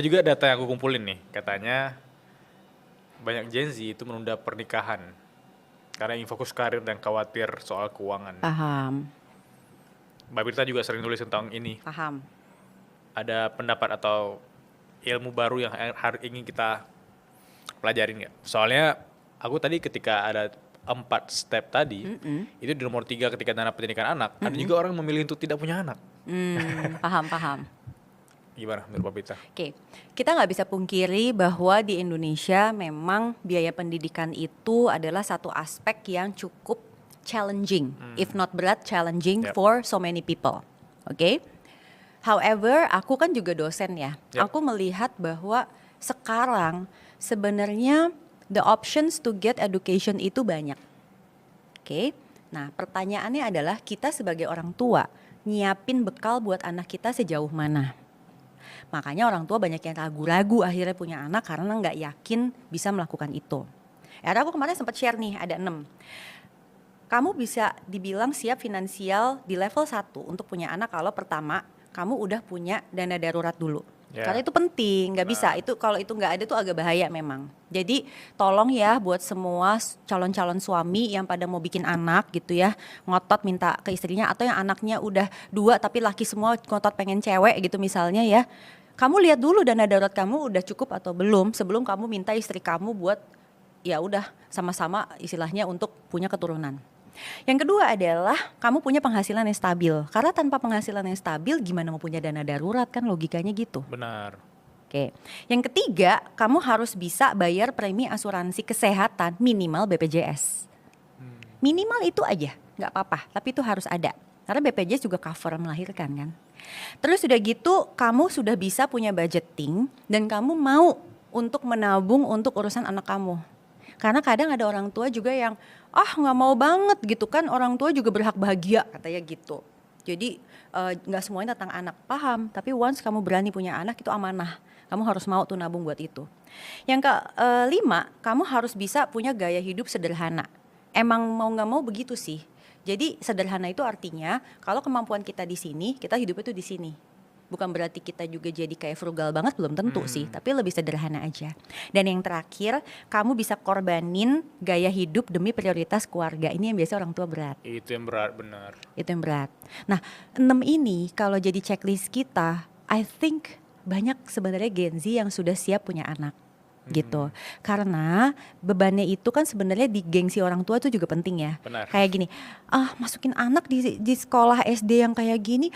Ada juga data yang aku kumpulin nih, katanya banyak Gen Z itu menunda pernikahan karena ingin fokus karir dan khawatir soal keuangan. Paham, Mbak Birta juga sering nulis tentang ini. paham. Ada pendapat atau ilmu baru yang ingin kita pelajarin nggak? Soalnya aku tadi ketika ada 4 step tadi, Mm-mm, itu di nomor 3 ketika dana pendidikan anak, ada mm-mm. juga orang memilih untuk tidak punya anak. Paham, paham. Gimana menurut Mbak Birta? Oke, kita nggak bisa pungkiri bahwa di Indonesia memang biaya pendidikan itu adalah satu aspek yang cukup challenging, if not berat, challenging Yep. for so many people. Oke, however, aku kan juga dosen ya. Yep. Aku melihat bahwa sekarang sebenarnya the options to get education itu banyak. Oke, nah pertanyaannya adalah kita sebagai orang tua nyiapin bekal buat anak kita sejauh mana? Makanya orang tua banyak yang ragu-ragu akhirnya punya anak karena nggak yakin bisa melakukan itu. Era aku kemarin sempat share nih, ada 6. Kamu bisa dibilang siap finansial di level 1 untuk punya anak kalau pertama kamu udah punya dana darurat dulu. Ya. Karena itu penting, nggak bisa. Itu kalau itu nggak ada tuh agak bahaya memang. Jadi tolong ya buat semua calon-calon suami yang pada mau bikin anak gitu ya, ngotot minta ke istrinya, atau yang anaknya udah 2 tapi laki semua ngotot pengen cewek gitu misalnya ya. Kamu lihat dulu dana darurat kamu udah cukup atau belum sebelum kamu minta istri kamu buat ya udah sama-sama istilahnya untuk punya keturunan. Yang kedua adalah kamu punya penghasilan yang stabil. Karena tanpa penghasilan yang stabil gimana mau punya dana darurat, kan logikanya gitu. Benar. Oke. Yang ketiga, kamu harus bisa bayar premi asuransi kesehatan minimal BPJS. Minimal itu aja, nggak apa-apa, tapi itu harus ada. Karena BPJS juga cover melahirkan kan. Terus udah gitu kamu sudah bisa punya budgeting dan kamu mau untuk menabung untuk urusan anak kamu. Karena kadang ada orang tua juga yang nggak mau banget gitu kan, orang tua juga berhak bahagia katanya gitu. Jadi nggak semuanya tentang anak, paham, tapi once kamu berani punya anak itu amanah. Kamu harus mau tuh nabung buat itu. Yang kelima, kamu harus bisa punya gaya hidup sederhana. Emang mau nggak mau begitu sih. Jadi sederhana itu artinya kalau kemampuan kita di sini, kita hidupnya tuh di sini. Bukan berarti kita juga jadi kayak frugal banget, belum tentu sih, tapi lebih sederhana aja. Dan yang terakhir, kamu bisa korbanin gaya hidup demi prioritas keluarga. Ini yang biasa orang tua berat. Itu yang berat, benar. Itu yang berat. Nah, 6 ini kalau jadi checklist kita, I think banyak sebenarnya Gen Z yang sudah siap punya anak. Gitu. Karena bebannya itu kan sebenarnya di gengsi orang tua itu juga penting ya. Benar. Kayak gini, masukin anak di sekolah SD yang kayak gini,